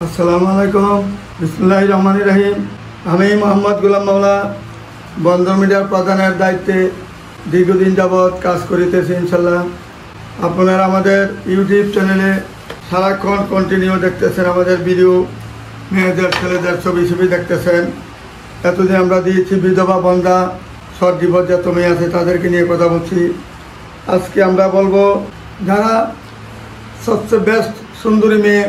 আসসালামু আলাইকুম বিসমিল্লাহির রহমানির রহিম। আমি মোহাম্মদ গোলাম মাওলা বন্দর মিডিয়ার প্রধানের দায়িত্বে দীর্ঘদিন যাবৎ কাজ করিতেছি। ইনশাল্লাহ আপনারা আমাদের ইউটিউব চ্যানেলে সারাক্ষণ কন্টিনিউ দেখতেছেন আমাদের ভিডিও, মেয়েদের ছেলেদের ছবি দেখতেছেন। এতদিন আমরা দিয়েছি বিধবা বন্ধা শর্ট ডিভোর্স যত মেয়ে আছে তাদেরকে নিয়ে কথা বলছি। আজকে আমরা বলবো যারা সবচেয়ে বেস্ট সুন্দরী মেয়ে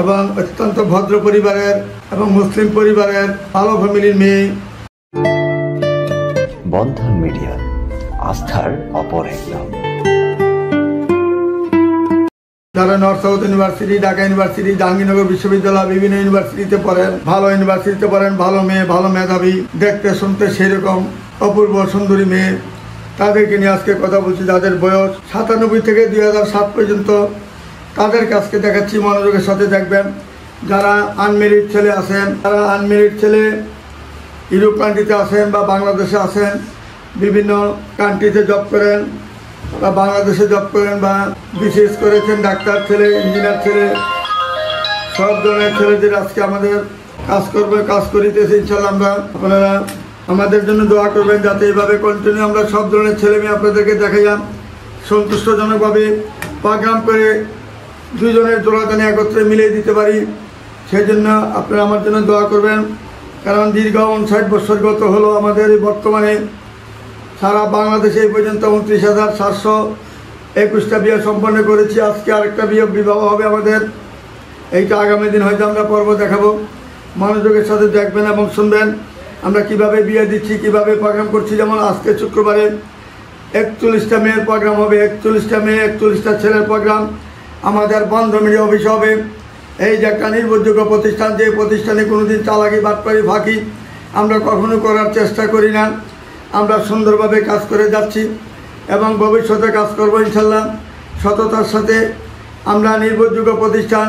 এবং অত্যন্ত ভদ্র পরিবারের এবং মুসলিম পরিবারের ভালো ফ্যামিলির মেয়ে। বন্ধন মিডিয়া, আস্থার অপর এক নাম। যারা north south university, Dhaka university, Jahangirnagar বিশ্ববিদ্যালয়, বিভিন্ন ইউনিভার্সিটিতে পড়েন, ভালো ইউনিভার্সিটিতে পড়েন, ভালো মেয়ে, ভালো মেধাবী, দেখতে শুনতে সেরকম অপূর্ব সুন্দরী মেয়ে, তাদেরকে নিয়ে আজকে কথা বলছি। যাদের বয়স 97 থেকে 2007 পর্যন্ত, তাদের কাছকে দেখাচ্ছি, মনোযোগের সাথে দেখবেন। যারা আনমেরিড ছেলে আছেন, যারা আনমেরিড ছেলে ইউরোপ কান্ট্রিতে আছেন বা বাংলাদেশে আছেন, বিভিন্ন কান্ট্রিতে জব করেন বা বাংলাদেশে জব করেন বা বিশেষ করেছেন, ডাক্তার ছেলে, ইঞ্জিনিয়ার ছেলে, সব ধরনের ছেলেদের আজকে আমাদের কাজ করিতেছি। ইনশাল্লাহ আমরা আপনারা আমাদের জন্য দোয়া করবেন যাতে এইভাবে কন্টিনিউ আমরা সব ধরনের ছেলে মেয়ে আপনাদেরকে দেখাইলাম সন্তুষ্টজনকভাবে প্রোগ্রাম করে দুজনের জোড়াদানি একত্রে মিলিয়ে দিতে পারি। সেই জন্য আপনারা আমার জন্য দোয়া করবেন। কারণ দীর্ঘ 59 বছর গত হলো আমাদের বর্তমানে সারা বাংলাদেশে এই পর্যন্ত 29,721টা বিয়ে সম্পন্ন করেছি। আজকে আরেকটা বিবাহ হবে আমাদের। এইটা আগামী দিন হয়তো আমরা পর্ব দেখাবো। মনোযোগের সাথে দেখবেন এবং শুনবেন আমরা কিভাবে বিয়ে দিচ্ছি, কিভাবে প্রোগ্রাম করছি। যেমন আজকে শুক্রবারে 41টা মেয়ের প্রোগ্রাম হবে, 41টা মেয়ে 41টা ছেলের প্রোগ্রাম আমাদের বন্ধন মিডিয়া অফিসে হবে। এই যে একটা নির্ভরযোগ্য প্রতিষ্ঠান, যে প্রতিষ্ঠানে কোনোদিন চালাকি বাটপারি ফাঁকি আমরা কখনো করার চেষ্টা করি না। আমরা সুন্দরভাবে কাজ করে যাচ্ছি এবং ভবিষ্যতে কাজ করবো ইনশাল্লাহ সততার সাথে। আমরা নির্ভরযোগ্য প্রতিষ্ঠান,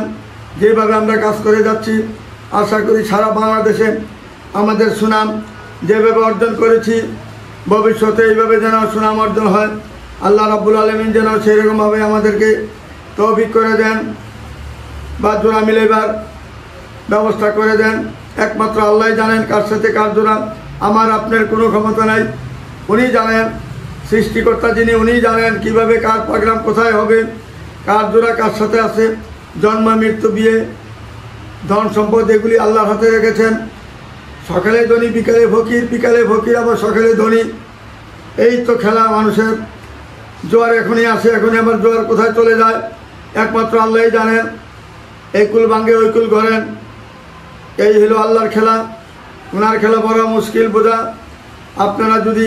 যেভাবে আমরা কাজ করে যাচ্ছি, আশা করি সারা বাংলাদেশে আমাদের সুনাম যেভাবে অর্জন করেছি, ভবিষ্যতে এইভাবে যেন সুনাম অর্জন হয়। আল্লাহ রাব্বুল আলামিন যেন সেরকমভাবে আমাদেরকে তৌফিক করে দেন বা জোড়া মিলাইবার ব্যবস্থা করে দেন। একমাত্র আল্লাহ জানেন কার সাথে কার জোড়া। আমার আপনার কোনো ক্ষমতা নাই, উনি জানেন, সৃষ্টিকর্তা যিনি উনি জানেন কিভাবে কার প্রোগ্রাম কোথায় হবে, কার জোড়া কার সাথে আছে। জন্ম, মৃত্যু, বিয়ে, ধন সম্পদ এগুলি আল্লাহর হাতে রেখেছেন। সকালে ধনী, বিকালে ফকির, বিকালে ফকির আবার সকালে ধনী। এই তো খেলা মানুষের। জোয়ার এখনই আসে, এখনই আবার জোয়ার কোথায় চলে যায় একমাত্র আল্লাহই জানেন। এই কুল ভাঙ্গে ওই কুল গড়েন, এই হলো আল্লাহর খেলা। ওনার খেলা বড় মুশকিল বোঝা। আপনারা যদি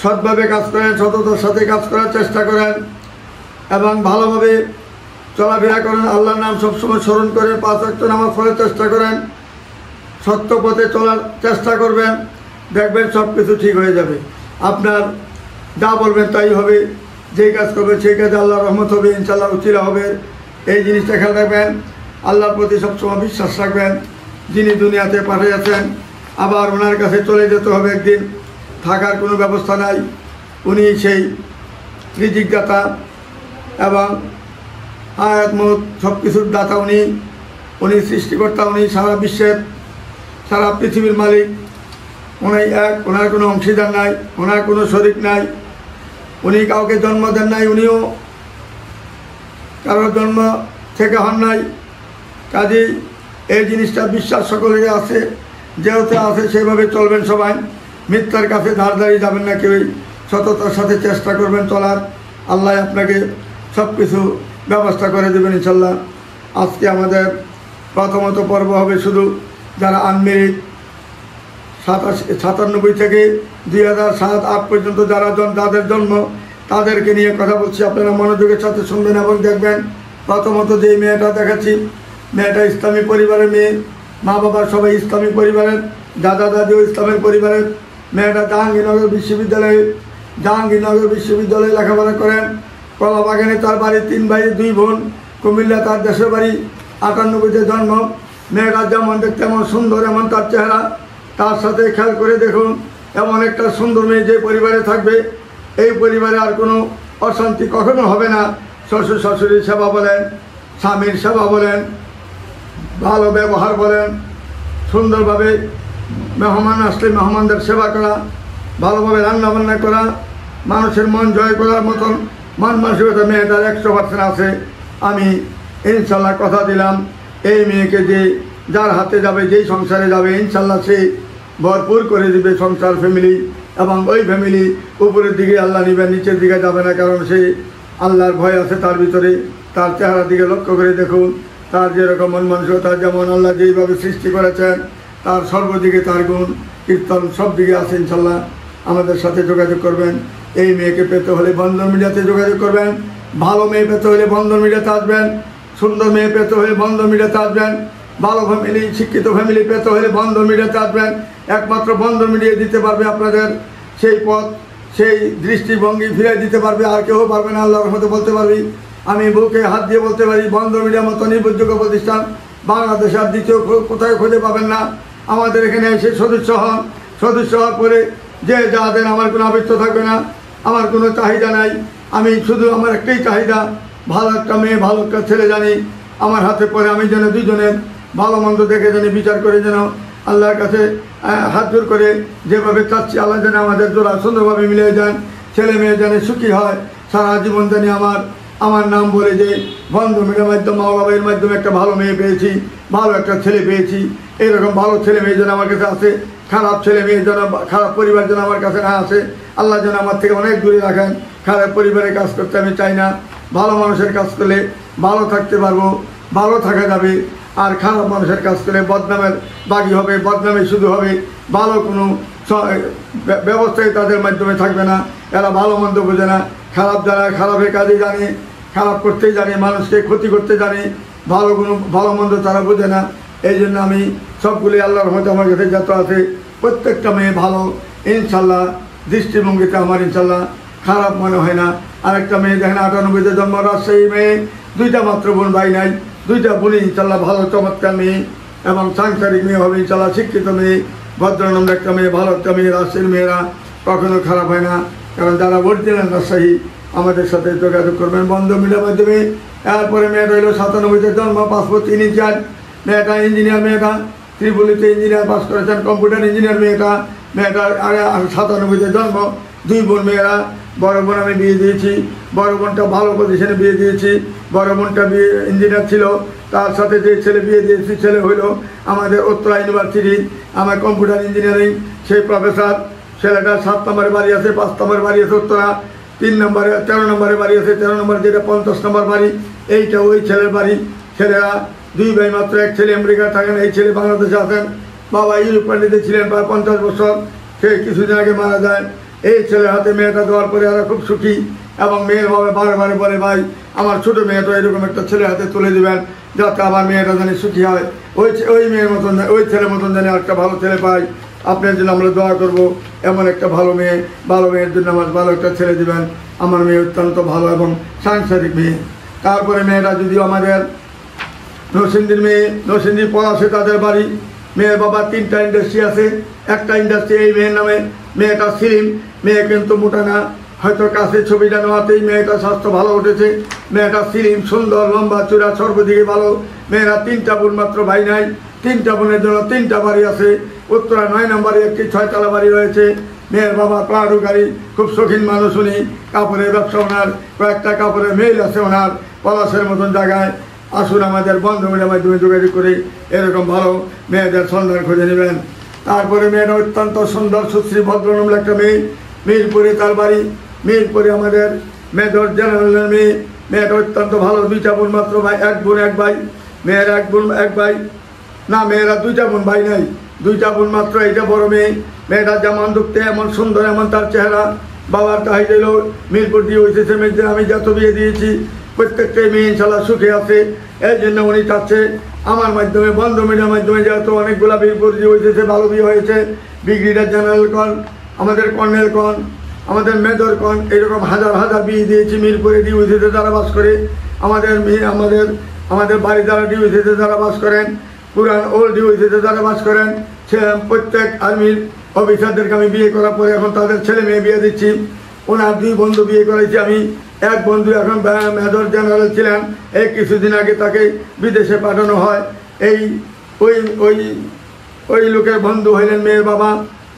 সৎভাবে কাজ করেন, সততার সাথে কাজ করার চেষ্টা করেন এবং ভালোভাবে চলাফেরা করেন, আল্লাহর নাম সবসময় স্মরণ করে 5 ওয়াক্ত নামাজ পড়ার চেষ্টা করেন, সত্য পথে চলার চেষ্টা করবেন, দেখবেন সব কিছু ঠিক হয়ে যাবে। আপনার যা বলবেন তাই হবে, যেই কাজ করবেন সেই কাজে আল্লাহর রহমত হবে, ইনশাল্লাহ উচিলা হবে। এই জিনিসটা খেয়াল রাখবেন। আল্লাহর প্রতি সবসময় বিশ্বাস রাখবেন। যিনি দুনিয়াতে পাঠিয়েছেন আবার ওনার কাছে চলে যেতে হবে একদিন, থাকার কোনো ব্যবস্থা নাই। উনি সেই রিজিক দাতা এবং হায়াত মউত সব কিছুর দাতা। উনি সৃষ্টিকর্তা, উনি সারা বিশ্বের, সারা পৃথিবীর মালিক। উনি এক, ওনার কোনো অংশীদার নাই, ওনার কোনো শরিক নাই। উনি কাউকে জন্ম দেন নাই, উনিও কারোর জন্ম থেকে হন নাই। কাজেই এই জিনিসটা বিশ্বাস সকলেরই আছে, যেহেতু আছে সেইভাবে চলবেন সবাই। মিথ্যার কাছে ধার দাঁড়িয়ে যাবেন না কেউই, সততার সাথে চেষ্টা করবেন চলার। আল্লাহ আপনাকে সব কিছু ব্যবস্থা করে দেবেন ইনশাল্লাহ। আজকে আমাদের প্রথমত পর্ব হবে শুধু যারা আনমেরিড 97 থেকে 2007-8 পর্যন্ত যাদের জন্ম, তাদেরকে নিয়ে কথা বলছি। আপনারা মনোযোগের সাথে শুনবেন এবং দেখবেন। প্রথমত যেই মেয়েটা দেখাচ্ছি, মেয়েটা ইসলামী পরিবারের মেয়ে, মা বাবা সবাই ইসলামী পরিবারের, দাদা দাদিও ইসলামের পরিবারের। মেয়েটা জাহাঙ্গীরনগর বিশ্ববিদ্যালয়ে লেখাপড়া করেন। কলাবাগানে তার বাড়ি, 3 ভাই 2 বোন। কুমিল্লা তার দেশের বাড়ি। 98-তে জন্ম। মেয়েটা যেমন দেখতে এমন সুন্দর, এমন তার চেহারা। তার সাথে খেয়াল করে দেখুন, এমন একটা সুন্দর মেয়ে যে পরিবারে থাকবে, এই পরিবারে আর কোনো অশান্তি কখনো হবে না। শ্বশুর শাশুড়ির সেবা বলেন, স্বামীর সেবা বলেন, ভালো ব্যবহার বলেন, সুন্দরভাবে মেহমান আসলে মেহমানদের সেবা করা, ভালোভাবে রান্নাবান্না করা, মানুষের মন জয় করার মতন মন মানসিকতা মেয়েটার 100% আছে। আমি ইনশাল্লাহ কথা দিলাম, এই মেয়েকে যে যার হাতে যাবে, যেই সংসারে যাবে, ইনশাল্লাহ সে ভরপুর করে দিবে সংসার ফ্যামিলি, এবং ওই ফ্যামিলি উপরের দিকে আল্লাহ নিবেন, নিচের দিকে যাবে না। কারণ সে আল্লাহর ভয় আছে তার ভিতরে। তার চেহারার দিকে লক্ষ্য করে দেখুন, তার যেরকম মন মানসিকতা, যেমন আল্লাহ যেইভাবে সৃষ্টি করেছেন, তার সর্বদিকে তার গুণ কীর্তন সব দিকে আছে। ইনশাল্লাহ আমাদের সাথে যোগাযোগ করবেন। এই মেয়েকে পেতে হলে বন্ধন মিডিয়াতে যোগাযোগ করবেন। ভালো মেয়ে পেতে হলে বন্ধন মিডিয়াতে আসবেন। সুন্দর মেয়ে পেতে হলে বন্ধন মিডিয়াতে আসবেন। ভালো ফ্যামিলি, শিক্ষিত ফ্যামিলি পেতে হলে বন্ধন মিডিয়াতে আসবেন। একমাত্র বন্ধন মিডিয়া দিতে পারবে আপনাদের সেই পথ, সেই দৃষ্টিভঙ্গি ফিরে দিতে পারবে, আর কেউ পারবে না। আল্লাহর রহমতে বলতে পারবি, আমি বুকে হাত দিয়ে বলতে পারি, বন্ধন মিডিয়ার মতো নির্ভরযোগ্য প্রতিষ্ঠান বাংলাদেশে আর দ্বিতীয় কোথায় খুঁজে পাবেন না। আমাদের এখানে এসে সদস্য হন। সদস্য হওয়ার পরে যে যা দেন, আমার কোনো আবৃত্ত থাকবে না, আমার কোনো চাহিদা নাই। আমি শুধু আমার একটাই চাহিদা, ভালো একটা মেয়ে, ভালো একটা ছেলে জানি আমার হাতে পরে, আমি যেন দুজনের ভালো মন্দ দেখে জানি বিচার করে, যেন আল্লাহর কাছে হাত জোর করে যেভাবে চাচ্ছি, আল্লাহ যেন আমাদের জোড়া সুন্দরভাবে মিলে যান। ছেলে মেয়ে যেন সুখী হয় সারা জীবন, জানি আমার নাম বলে যে বন্ধু মেয়ের মাধ্যমে, মা বাবার মাধ্যমে একটা ভালো মেয়ে পেয়েছি, ভালো একটা ছেলে পেয়েছি। এরকম ভালো ছেলে মেয়ে যেন আমার কাছে আসে, খারাপ ছেলে মেয়ে যেন, খারাপ পরিবার যেন আমার কাছে না আসে। আল্লাহ যেন আমার থেকে অনেক দূরে রাখেন। খারাপ পরিবারের কাজ করতে আমি চাই না। ভালো মানুষের কাজ করলে ভালো থাকতে পারবো, ভালো থাকা যাবে। আর খারাপ মানুষের কাজ করলে বদনামের বাগি হবে, বদনামে শুধু হবে, ভালো কোনো ব্যবস্থাই তাদের মাধ্যমে থাকবে না। এরা ভালো মন্দ বোঝে না। খারাপ যারা খারাপের কাজে জানে, খারাপ করতেই জানে, মানুষকে ক্ষতি করতে জানে, ভালো মন্দ তারা বোঝে না। এই জন্য আমি সবগুলি আল্লাহর রহমতে আমার কাছে যত আছে প্রত্যেকটা মেয়ে ভালো, ইনশাল্লাহ দৃষ্টিভঙ্গিতে আমার ইনশাল্লাহ খারাপ মনে হয় না। আরেকটা মেয়ে দেখেন 98-তে জন্ম, রাজশাহী মেয়ে, 2টা মাত্র বোন, ভাই নাই, 2টা বোনই ইনশাল্লাহ ভালো চমৎকার মেয়ে এবং সাংসারিক মেয়ে হবে ইনশাল্লাহ, শিক্ষিত মেয়ে, ভদ্রনম্র একটা মেয়ে, ভালো একটা মেয়ে। রাজশাহীর মেয়েরা কখনো খারাপ হয় না, কারণ যারা অরিজিনাল রাজশাহী আমাদের সাথে যোগাযোগ করবেন বন্ধন মিডিয়ার মাধ্যমে। এরপরে মেয়েটা হইল 97-তে জন্ম, পাসপোর্ট 3 ইঞ্চি। মেয়েটা ইঞ্জিনিয়ার, মেয়েটা ত্রিপুলিতে ইঞ্জিনিয়ার পাস করেছেন, কম্পিউটার ইঞ্জিনিয়ার মেয়েটা। 97-তে জন্ম, 2 বোন মেয়েরা। বড় বোন আমি বিয়ে দিয়েছি, বড় বোনটা ভালো পজিশনে বিয়ে দিয়েছি। বড় বোনটা বিয়ে ইঞ্জিনিয়ার ছিল, তার সাথে যে ছেলে বিয়ে দিয়েছি, ছেলে হইল আমাদের উত্তরা ইউনিভার্সিটি, আমার কম্পিউটার ইঞ্জিনিয়ারিং, সেই প্রফেসর। ছেলেটা 7 নম্বরে বাড়ি আছে, 5 নম্বরে বাড়ি আছে উত্তরা, 3 নম্বরে 13 নম্বরে বাড়ি আছে, 13 নম্বর যেটা 50 নম্বর বাড়ি, এইটা ওই ছেলের বাড়ি। ছেলেরা 2 ভাই মাত্র, এক ছেলে আমেরিকা থাকেন, এই ছেলে বাংলাদেশে আছেন। বাবা ইউরোপ কান্ট্রিতে ছিলেন প্রায় 50 বছর, সে কিছুদিন আগে মারা যায়। এই ছেলের হাতে মেয়েটা দেওয়ার পরে এরা খুব সুখী, এবং মেয়ের বাবা বারে বলে, ভাই আমার ছোটো মেয়েটা এরকম একটা ছেলের হাতে তুলে দেবেন, যাতে আমার মেয়েটা জানি সুখী হয়, ওই মেয়ের মতন, ওই ছেলের মতন জানি একটা ভালো ছেলে পাই। আপনার জন্য আমরা দোয়া করব, এমন একটা ভালো মেয়ের জন্য আমার ভালো একটা ছেলে দেবেন। আমার মেয়ে অত্যন্ত ভালো এবং সাংসারিক মেয়ে। তারপরে মেয়েটা যদিও আমাদের নরসিংদীর মেয়ে, নরসিংদীর পলাশে তাদের বাড়ি। মেয়ের বাবা 3টা ইন্ডাস্ট্রি আছে, একটা ইন্ডাস্ট্রি এই মেয়ের নামে। মেয়েটা স্লিম, মেয়ে কিন্তু মোটা না, হয়তো কাছে ছবিটা নেওয়াতেই মেয়েটা স্বাস্থ্য ভালো উঠেছে। মেয়েটা স্লিম, সুন্দর, লম্বা চূড়া, সর্বদিকে ভালো। মেয়েরা 3টা বোন মাত্র, ভাই নাই। 3টা বোনের জন্য 3টা বাড়ি আছে। উত্তরা 9 নম্বরে একটি 6তলা বাড়ি রয়েছে। মেয়ের বাবা প্রাড়ু গাড়ি, খুব শৌখিন মানুষ উনি, কাপড়ের ব্যবসা ওনার, কয়েকটা কাপড়ের মেল আছে ওনার, পলাশের মতন জায়গায়। আসুন আমাদের বন্ধু মিডিয়ার মাধ্যমে যোগাযোগ করে এরকম ভালো মেয়েদের সন্ধান খুঁজে নেবেন। তারপরে মেয়েটা অত্যন্ত সুন্দর, সুশ্রী, ভদ্রনম্র একটা মেয়ে, মিরপুরে তার বাড়ি। মিরপুরে আমাদের মেজর জেনারেলের মেয়ে। মেয়েটা অত্যন্ত ভালো, 2টা বোন মাত্র, ভাই 1 বোন 1 ভাই। মেয়ের 1 বোন 1 ভাই না, মেয়েরা 2টা বোন, ভাই নাই, 2টা বোন মাত্র। এইটা বড় মেয়ে। মেয়েটা যেমন দেখতে, এমন সুন্দর, এমন তার চেহারা। বাবার তাই দিল মিরপুর দিয়ে হয়েছে মেয়েদের আমি যত বিয়ে দিয়েছি প্রত্যেকটাই মেয়ে ইনশাল্লাহ সুখে আছে। এই জন্য উনি চাচ্ছে আমার মাধ্যমে, বন্ধ মিডিয়ার মাধ্যমে, যেহেতু অনেকগুলা মিরপুর দিয়ে হয়েছে, ভালো বিয়ে হয়েছে। ব্রিগেডিয়ার জেনারেল কন, আমাদের কর্নেল কন, আমাদের মেজর কন, এরকম হাজার বিয়ে দিয়েছি মিরপুরে ডিউসিতে যারা বাস করে। আমাদের বাড়ি যারা ডিউসিতে যারা বাস করেন, পুরান ওল্ড ডিউসিতে যারা বাস করেন, সে প্রত্যেক আর্মির অফিসারদেরকে আমি বিয়ে করার পরে এখন তাদের ছেলে মেয়ে বিয়ে দিচ্ছি। ওনার 2 বন্ধু বিয়ে করেছি আমি। 1 বন্ধু এখন মেজর জেনারেল ছিলেন, এই কিছুদিন আগে তাকে বিদেশে পাঠানো হয়। এই ওই ওই ওই লোকের বন্ধু হইলেন মেয়ের বাবা।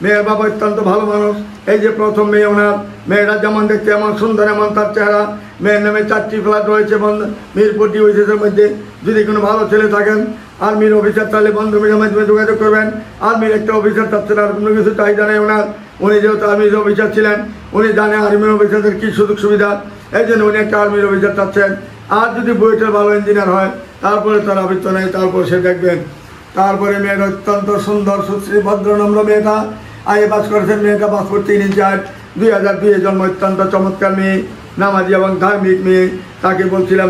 মেয়ের বাবা অত্যন্ত ভালো মানুষ। এই যে প্রথম মেয়ে ওনার, মেয়েরা যেমন দেখতে এমন সুন্দর, এমন তার চেহারা। মেয়ের নামে 4টি ফ্ল্যাট রয়েছে মিরপুর ডিভিশনের মধ্যে। যদি কোনো ভালো ছেলে থাকেন, আর্মির অফিসার তাহলে বন্ধুমিলের মাধ্যমে যোগাযোগ করবেন। আর্মির একটা অফিসার চাচ্ছেন, আর কোনো কিছু চাহিদা নেই ওনার। উনি যেহেতু আর্মির অফিসার ছিলেন, উনি জানেন আর্মির অফিসারদের কী সুযোগ সুবিধা, এই জন্য উনি একটা আর্মির অফিসার চাচ্ছেন। আর যদি বুয়েটের ভালো ইঞ্জিনিয়ার হয় তারপরে তার আবৃত্ত নেই, তারপর সে দেখবেন। তারপরে মেয়েটা অত্যন্ত সুন্দর সুশ্রী ভদ্রনম্র মেয়েটা আগে পাস করেছেন। মেয়েটা পাসপোর্ট 3 ইঞ্চি 8, 2002 জন্ম। অত্যন্ত চমৎকার মেয়ে, নামাজি এবং ধার্মিক মেয়ে। তাকে বলছিলাম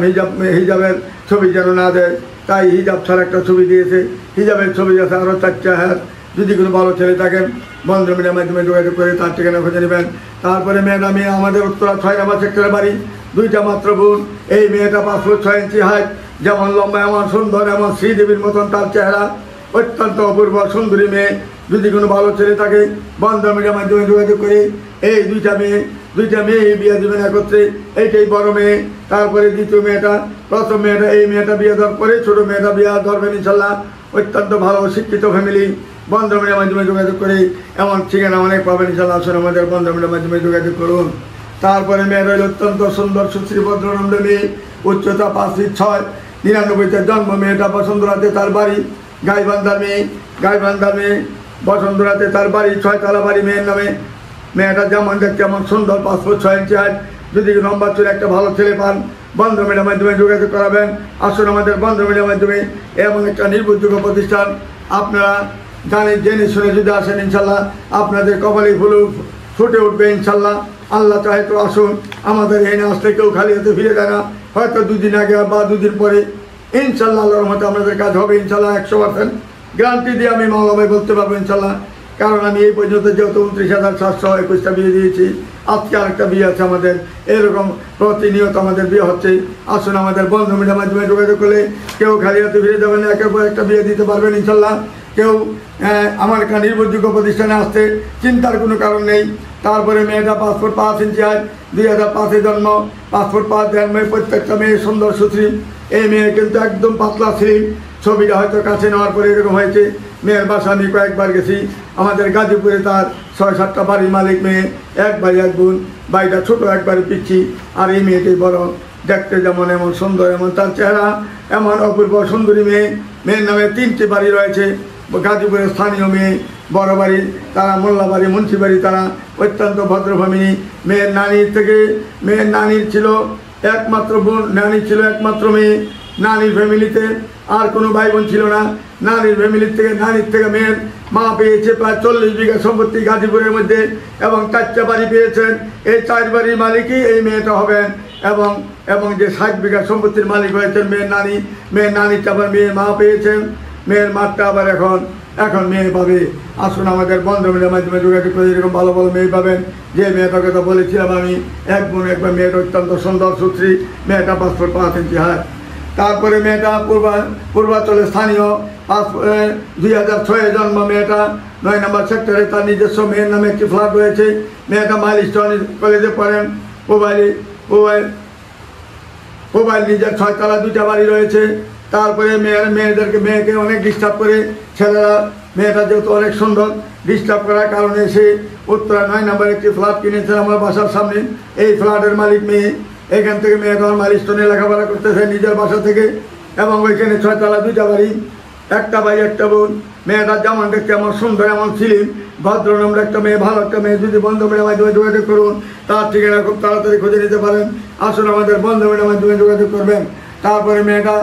হিজাবের ছবি যেন না দেয়, তাই হিজাব ছাড়া একটা ছবি দিয়েছে। হিজাবের ছবি আছে আরও 4টা। হ্যাঁ, যদি কোনো ভালো ছেলে থাকেন বন্ধুমিলের মাধ্যমে যোগাযোগ করে তার ঠিকানা খুঁজে নেবেন। তারপরে মেয়েটা মেয়ে আমাদের উত্তরা 6 নম্বর সেক্টরের বাড়ি, 2টা মাত্র বোন। এই মেয়েটা পাসপোর্ট 6 ইঞ্চি হাইট, যেমন লম্বা এমন সুন্দর, এমন শ্রীদেবীর মতন তার চেহারা। অত্যন্ত অপূর্ব সুন্দরী মেয়ে। যদি কোনো ভালো ছেলে থাকে বন্ধুমিলের মাধ্যমে যোগাযোগ করে এই দুইটা মেয়ে বিয়ে দেবেন একত্রে। এইটাই বড় মেয়ে। তারপরে দ্বিতীয় মেয়েটা, প্রথম মেয়েটা, এই মেয়েটা বিয়ে দেওয়ার পরে ছোটো মেয়েটা বিয়ে ধরবেন ইনশাল্লাহ। অত্যন্ত ভালো শিক্ষিত ফ্যামিলি। বন্ধুমিলের মাধ্যমে যোগাযোগ করে এমন ঠিকানা অনেক পাবেন ইনশাল্লাহ। আসুন আমাদের বন্ধুমিলের মাধ্যমে যোগাযোগ করুন। তারপরে মেয়েটা হল অত্যন্ত সুন্দর সুশ্রী ভদ্রনম্র মেয়ে, উচ্চতা 5 ফিট 6, 99-তে জন্ম। মেয়েটা বসুন্ধরাতে তার বাড়ি, গাইবান্ধার মেয়ে, বসুন্ধরাতে তার বাড়ি, 6 তলা বাড়ি মেয়ের নামে। মেয়েটা যেমন দেখতে এমন সুন্দর, পাসপোর্ট 6 ইঞ্চি 8। যদি নম্বর চলে একটা ভালো ছেলে পান বন্ধুমিলের মাধ্যমে যোগাযোগ করাবেন। আসুন আমাদের বন্ধুমিলের মাধ্যমে এমন একটা নির্ভরযোগ্য প্রতিষ্ঠান। আপনারা জেনে শুনে যদি আসেন ইনশাল্লাহ আপনাদের কপালে ফুটে উঠবে ইনশাল্লাহ। আল্লাহ চাহে তো আসুন। আমাদের এই আসলে কেউ খালি হাতে ফিরে যায় না। হয়তো 2 দিন আগে বা 2 দিন পরে ইনশাল্লাহ আল্লাহর রহমতে আপনাদের কাজ হবে ইনশাল্লাহ। 100% গ্যারান্টি দিয়ে আমি মাওলা ভাই বলতে পারবো ইনশাল্লাহ। কারণ আমি এই পর্যন্ত যেহেতু 29,721টা বিয়ে দিয়েছি, আজকে আরেকটা বিয়ে আছে আমাদের। এরকম প্রতিনিয়ত আমাদের বিয়ে হচ্ছে। আসুন আমাদের বন্ধুমিলের মাধ্যমে যোগাযোগ করলে কেউ খালি হাতে ফিরে যাবেন, একের পর একটা বিয়ে দিতে পারবেন ইনশাল্লাহ। কেউ আমার একটা নির্ভরযোগ্য প্রতিষ্ঠানে আসতে চিন্তার কোনো কারণ নেই। তারপরে মেয়েটা পাসপোর্ট 5 ইঞ্চি 8, 2005-এ জন্ম। পাসপোর্ট 5 মেয়ে, প্রত্যেকটা মেয়ে সুন্দর সুশ্রী। এই মেয়ে কিন্তু একদম পাতলা স্লিম। ছবিটা হয়তো কাছে নেওয়ার পরে এরকম হয়েছে। মেয়ের বাসা আমি কয়েকবার গেছি। আমাদের গাজীপুরে তার 6-7টা বাড়ির মালিক মেয়ে, 1 ভাই 1 বোন। বাড়িটা ছোটো, একবারে পিচ্ছি। আর এই মেয়েটাই বড়, দেখতে যেমন এমন সুন্দর, এমন তার চেহারা, এমন অপূর্ব সুন্দরী মেয়ে। মেয়ের নামে 3টি বাড়ি রয়েছে। গাজীপুরের স্থানীয় মেয়ে, বড় বাড়ি তারা, মোল্লা বাড়ি, মুন্সি বাড়ি তারা। অত্যন্ত ভদ্র ফ্যামিলি। মেয়ের নানির ছিল একমাত্র বোন, নানি ছিল একমাত্র মেয়ে। নানির ফ্যামিলিতে আর কোনো ভাই বোন ছিল না। নানির থেকে মেয়ের মা পেয়েছে প্রায় 40 বিঘা সম্পত্তি গাজীপুরের মধ্যে, এবং 4টা বাড়ি পেয়েছেন। এই 4 বাড়ির মালিকই এই মেয়েটা হবেন। এবং যে 60 বিঘা সম্পত্তির মালিক হয়েছেন মেয়ের নানিটা আবার মেয়ের মা পেয়েছেন। মেয়ের মাঠটা আবার এখন মেয়ে পাবে। আসুন আমাদের বন্ধুমিলের মাধ্যমে যোগাযোগ করে এরকম ভালো ভালো মেয়ে পাবেন। যে মেয়েটার কথা বলেছিলাম আমি, 1 বোন 1 ভাই। মেয়েটা অত্যন্ত সুন্দর সুশ্রী। মেয়েটা পাসপোর্ট 5 ইঞ্চি হাত। তারপরে মেয়েটা পূর্বাঞ্চলের স্থানীয়, 2006-এ জন্ম। মেয়েটা 9 নম্বর সেক্টরে তার নিজস্ব মেয়ের নামে একটি ফ্ল্যাট রয়েছে। মেয়েটা মাইলস্টোন কলেজে পড়েন। মোবাইল নিজের 6 তলা 2টা বাড়ি রয়েছে। তারপরে মেয়েকে অনেক ডিস্টার্ব করে ছেলেরা। মেয়েটা যেহেতু অনেক সুন্দর, ডিস্টার্ব করার কারণে সে উত্তরা 9 নম্বর একটি ফ্ল্যাট কিনেছে আমার বাসার সামনে। এই ফ্ল্যাটের মালিক মেয়ে। এখান থেকে মেয়েটা আমার মাইলস্টোনে লেখাপড়া করতেছে নিজের বাসা থেকে। এবং ওইখানে 6 তলা 2টা বাড়ি, 1টা ভাই 1টা বোন। মেয়েটা যেমন দেখতে এমন সুন্দর, এমন স্লিম, ভদ্রনম্র একটা মেয়ে, ভালো একটা মেয়ে। যদি বন্ধুমিলের মাধ্যমে যোগাযোগ করুন, তার ঠিকানা খুব তাড়াতাড়ি খুঁজে নিতে পারেন। আসুন আমাদের বন্ধুমিলের মাধ্যমে যোগাযোগ করবেন। তারপরে মেয়েটা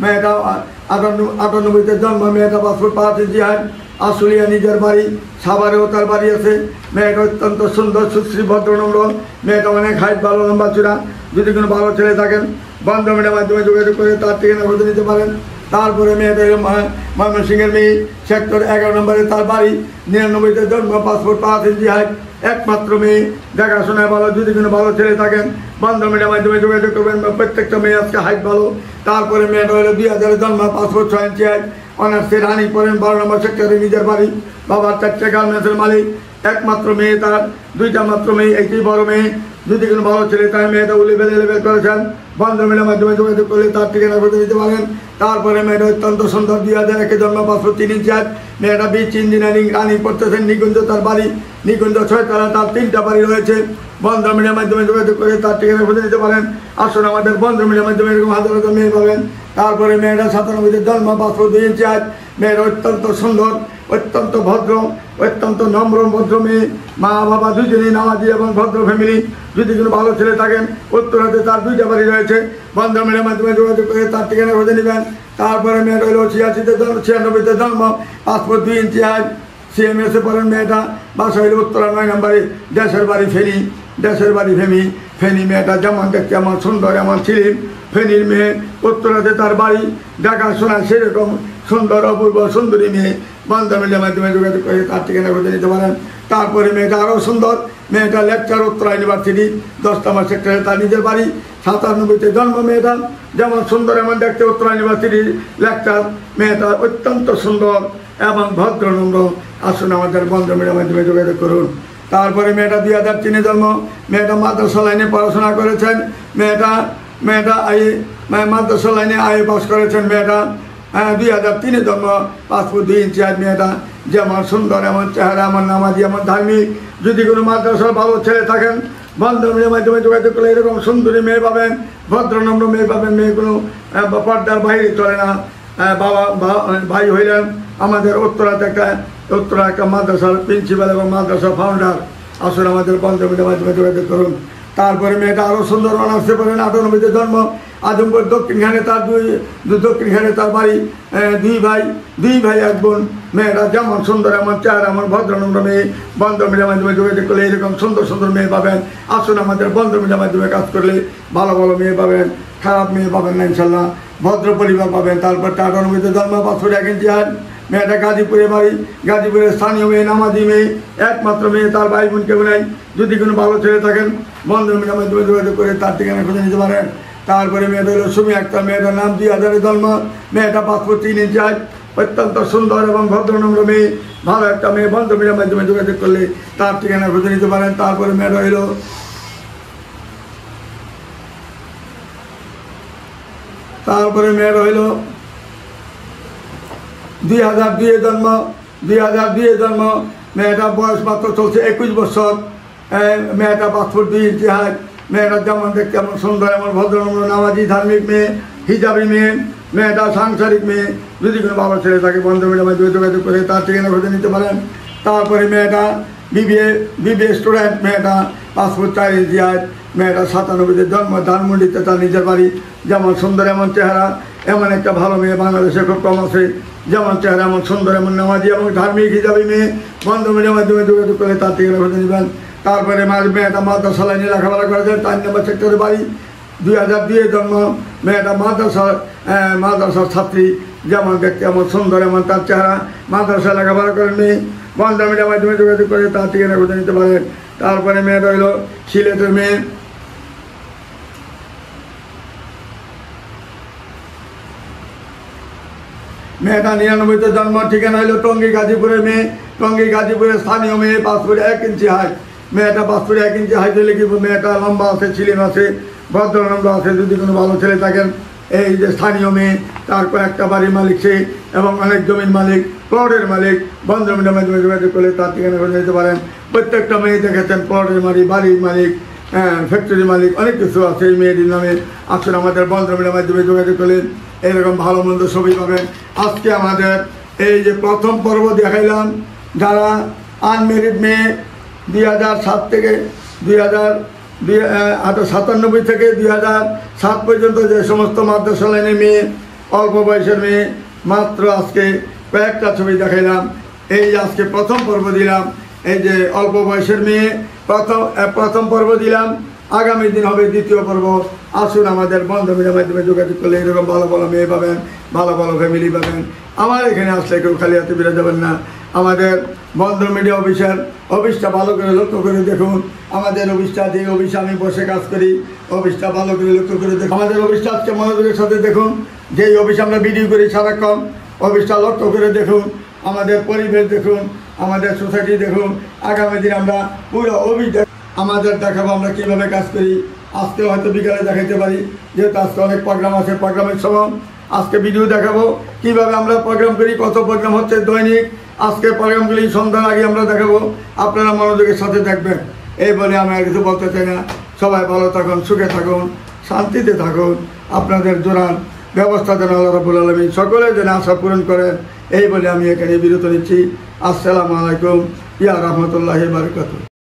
98-তে জন্ম। মেয়েটা পাসপোর্ট 5 ইঞ্চি হাইট, আশুলিয়া নিজের বাড়ি, সাভারেও তার বাড়ি আছে। মেয়েটা অত্যন্ত সুন্দর সুশ্রী ভদ্রনম্র। মেয়েটা অনেক হাইট, ভালো লম্বা চূড়া। যদি কোনো ভালো ছেলে থাকেন বন্ধুমিলের মাধ্যমে যোগাযোগ করে তার ঠিকানা খুঁজে নিতে পারেন। তারপরে মেয়েটা ময়মনসিংহের মেয়ে, সেক্টর 11 নম্বরে তার বাড়ি, 99-তে জন্ম। পাসপোর্ট 5 ইঞ্চি হাইট, একমাত্র মেয়ে, দেখাশোনায় ভালো। যদি কোনো ভালো ছেলে থাকেন বন্ধুমিলের মাধ্যমে যোগাযোগ করবেন। প্রত্যেকটা মেয়ে আজকে হাইট ভালো। তারপরে মেয়েটা হলো 2000-এ জন্ম। পাসপোর্ট 6 ইঞ্চি হাইট, অনার্সে রানিং করেন। 12 নম্বর সেক্টরে নিজের বাড়ি। বাবার 4টা গার্মেন্টসের মালিক। একমাত্র মেয়ে, তার দুইটা মাত্র মেয়ে, একটি বড় মেয়ে। যদি কোনো ভালো ছেলে তাই মেয়েটা লেভেল করেছেন, বন্ধুমিলের মাধ্যমে যোগাযোগ করলে তার ঠিকানা করে দিতে পারেন। তারপরে মেয়েটা অত্যন্ত সুন্দর, 2001 জন্ম, 503 ইঞ্চি হাইট। মেয়েটা বিচ ইঞ্জিনিয়ারিং রানিং পড়তেছেন, নিকুঞ্জ তার বাড়ি, নিকুঞ্জ 6 তলা, তার 3টা বাড়ি রয়েছে। বন্ধুমিলের মাধ্যমে যোগাযোগ করে তার ঠিকানা করে দিতে পারেন। আসুন আমাদের বন্ধুমিলের মাধ্যমে এরকম হাজার হাজার মেয়ে পাবেন। তারপরে মেয়েটা 97 জন্ম, 502 ইঞ্চি হাইট। মেয়েটা অত্যন্ত সুন্দর, অত্যন্ত ভদ্র, অত্যন্ত নম্র ভদ্র মেয়ে। মা বাবা দুজনেই নামাজি এবং ভদ্র ফ্যামিলি। যদি কোনো ভালো ছেলে থাকেন, উত্তরাতে তার 2টা বাড়ি রয়েছে। বন্ধুমিলের মাধ্যমে যোগাযোগ করে তার ঠিকানা খুঁজে নেবেন। তারপরে মেয়েটা হলো 86 জন্ম, 96 জন্ম, 5'2" ইঞ্চি হাইট। CMS পড়েন মেয়েটা, বাসা হইল উত্তরা 9 নম্বরে, দেশের বাড়ি ফেনী, দেশের বাড়ি ফেনী। মেয়েটা যেমন দেখতে এমন সুন্দর, এমন ছিলিম, ফেনীর মেয়ে। উত্তরাতে তার বাড়ি, দেখাশোনা সেরকম সুন্দর, অপূর্ব সুন্দরী মেয়ে। বন্ধুমিলের মাধ্যমে যোগাযোগ করে তার ঠিকানা খুঁজে নিতে পারেন। তারপরে মেয়েটা আরও সুন্দর, মেয়েটা লেকচার উত্তরা ইউনিভার্সিটি 10 নম্বর সেক্টরে তার নিজের বাড়ি। 97 জন্ম মেয়েটা, যেমন সুন্দর এমন দেখতে, উত্তরা ইউনিভার্সিটির লেকচার। মেয়েটা অত্যন্ত সুন্দর এবং ভদ্র নম্র। আসুন আমাদের বন্ধুমিলের মাধ্যমে যোগাযোগ করুন। তারপরে মেয়েটা 2003 জন্ম, মেয়েটা মাদ্রাসা লাইনে পড়াশোনা করেছেন। মেয়েটা মাদ্রাসা লাইনে আইএ পাস করেছেন। মেয়েটা 2003 জন্ম, 5'2" ইঞ্চি হাইট। মেয়েটা যেমন সুন্দর, এমন চেহারা, এমন নামাজি, এমন ধার্মিক। যদি কোনো মাদ্রাসার ভালো ছেলে থাকেন, বন্ধুমিলের মাধ্যমে যোগাযোগ করলে এরকম সুন্দরী মেয়ে পাবেন, ভদ্রনম্র মেয়ে পাবেন। মেয়ে কোনো পর্দার বাইরে চলে না। ভাই হইলেন আমাদের উত্তরা একটা মাদ্রাসার প্রিন্সিপাল এবং মাদ্রাসার ফাউন্ডার। আসুন আমাদের বন্ধুমিলের মাধ্যমে যোগাযোগ করুন। তারপরে মেয়েটা আরও সুন্দর, অনার্সে পড়েন, 98 জন্ম, আজমপুর দক্ষিণখানে তার দক্ষিণখানে তার বাড়ি। 2 ভাই 1 বোন। মেয়েটা যেমন সুন্দর, এমন চেহারা, এমন ভদ্রনম্র মেয়ে। বন্ধুমিলের মাধ্যমে যোগাযোগ করলে এরকম সুন্দর সুন্দর মেয়ে পাবেন। আসুন আমাদের বন্ধুমিলের মাধ্যমে কাজ করলে ভালো ভালো মেয়ে পাবেন, খারাপ মেয়ে পাবেন না ইনশাল্লাহ, ভদ্র পরিবার পাবেন। তারপর 98 জন্ম, 5'1" ইঞ্চি হাইট। মেয়েটা গাজীপুরে বাড়ি, গাজীপুরের স্থানীয় মেয়ে, নামাজি মেয়ে, একমাত্র মেয়ে, তার ভাই বোন কেউ নেই। যদি কোনো ভালো ছেলে থাকেন, বন্ধুমিলের মাধ্যমে যোগাযোগ করে তার ঠিকানা খুঁজে নিতে পারেন। তারপরে মেয়েটা হলো সুমি আক্তার, মেয়েটার নাম, 2000 জন্ম, মেয়েটা 5'3" ইঞ্চি হাইট। অত্যন্ত সুন্দর এবং ভদ্রনম্র মেয়ে, ভালো একটা মেয়ে। বন্ধুমিলের মাধ্যমে যোগাযোগ করলে তার ঠিকানা খুঁজে নিতে পারেন। তারপরে মেয়েটা হলো হইল 2002 জন্ম, 2002 জন্ম। মেয়েটা বয়স মাত্র চলছে 21 বছর। মেয়েটা 5'2" ইঞ্চি হাইট। মেয়েটা যেমন দেখতে এমন সুন্দর, এমন ভদ্রনম্র, নামাজি, ধার্মিক মেয়ে, হিজাবি মেয়ে। মেয়েটা সাংসারিক মেয়ে। যদি কোনো ভালো ছেলে থাকে, বন্ধুমিলের মাধ্যমে যোগাযোগ করে তার ঠিকানা খুঁজে নিতে পারেন। তারপরে মেয়েটা বিবিএ স্টুডেন্ট। মেয়েটা 5'4" ইঞ্চি হাইট। মেয়েটা 97 জন্ম, ধানমন্ডিতে তার নিজের বাড়ি। যেমন সুন্দর, এমন চেহারা, এমন একটা ভালো মেয়ে বাংলাদেশে খুব কম আছে। যেমন চেহারা, এমন সুন্দর, এমন নামাজি এবং ধার্মিক, হিজাবি মেয়ে। বন্ধুমিলের মাধ্যমে যোগাযোগ করে তার ঠিকানা খুঁজে নেবেন। তারপরে মেয়েটা মাদ্রাসা লাইনে লেখাপড়া করেছেন, 4 নম্বর সেক্টরে বাড়ি। 2002 জন্ম। মেয়েটা মাদ্রাসার ছাত্রী। যেমন দেখতে এমন সুন্দর, এমন তার চেহারা। মাদ্রাসা লেখাপড়া করেন মেয়ে। বন্ধুমিলের মাধ্যমে যোগাযোগ করে তার ঠিকানা খুঁজে নিতে পারেন। তারপরে মেয়েটা হইল সিলেটের মেয়ে। মেয়েটা 99 জন্ম, ঠিকানা হইল টঙ্গী, গাজীপুরের মেয়ে। টঙ্গী গাজীপুরের স্থানীয় মেয়ে, 5'1" ইঞ্চি হাইট। মেয়েটা 5'1" ইঞ্চি হাইট হলে কি মেয়েটা লম্বা আছে, ছিলিম আছে, ভদ্রনম্র আছে। যদি কোনো ভালো ছেলে থাকেন, এই যে স্থানীয় মেয়ে, তার কয়েকটা বাড়ির মালিক সে এবং অনেক জমির মালিক, প্লটের মালিক। বন্ধুমিলের মাধ্যমে যোগাযোগ করলে তার ঠিকানা খুঁজে নিতে পারেন। প্রত্যেকটা মেয়ে দেখেছেন, প্লটের মালিক, বাড়ির মালিক, ফ্যাক্টরি মালিক, অনেক কিছু আছে এই মেয়েটির নামে। আসলে আমাদের বন্ধুমিলের মাধ্যমে যোগাযোগ করলে এরকম ভালো মন্দ ছবি পাবেন। আজকে আমাদের এই যে প্রথম পর্ব দেখাইলাম, যারা আনমেরিড মেয়ে 2007 থেকে 1997 থেকে 2007 পর্যন্ত যে সমস্ত মাদ্রাসা লাইনের মেয়ে, অল্প বয়সের মেয়ে, মাত্র আজকে কয়েকটা ছবি দেখাইলাম। এই আজকে প্রথম পর্ব দিলাম, এই যে অল্প বয়সের মেয়ে প্রথম পর্ব দিলাম। আগামী দিন হবে দ্বিতীয় পর্ব। আসুন আমাদের বন্ধুমিলের মাধ্যমে যোগাযোগ করলে এরকম ভালো ভালো মেয়ে পাবেন, ভালো ভালো ফ্যামিলি পাবেন। আমার এখানে আসলে কেউ খালি হাতে বেরো যাবেন না। আমাদের বন্ধু মিডিয়া অফিসটা ভালো করে লক্ষ্য করে দেখুন। আমাদের অফিসটা, যে অফিসে আমি বসে কাজ করি, অফিসটা ভালো করে লক্ষ্য করে দেখুন। আমাদের অফিসটা আজকে মনোযোগের সাথে দেখুন। যেই অফিসে আমরা ভিডিও করি সারাক্ষণ, অফিসটা লক্ষ্য করে দেখুন। আমাদের পরিবেশ দেখুন, আমাদের সোসাইটি দেখুন। আগামী দিন আমরা পুরো অভিযোগ আমাদের দেখাবো আমরা কীভাবে কাজ করি। আজকে হয়তো বিকালে দেখাতে পারি, যেহেতু আজকে অনেক প্রোগ্রাম আছে, প্রোগ্রামের সময় আজকে ভিডিও দেখাবো কীভাবে আমরা প্রোগ্রাম করি, কত প্রোগ্রাম হচ্ছে দৈনিক। আজকে প্রোগ্রামগুলি সন্ধ্যার আগে আমরা দেখাবো, আপনারা মনোযোগের সাথে দেখবেন। এই বলে আমি আর কিছু বলতে চাই না। সবাই ভালো থাকুন, সুখে থাকুন, শান্তিতে থাকুন। আপনাদের জোরান ব্যবস্থা যেন আল্লাহ রাব্বুল আলামিন সকলে যেন আশা পূরণ করেন, এই বলে আমি এখানে বিরত নিচ্ছি। আসসালামু আলাইকুম ইয়া রাহমাতুল্লাহি ওয়া বারাকাতুহু।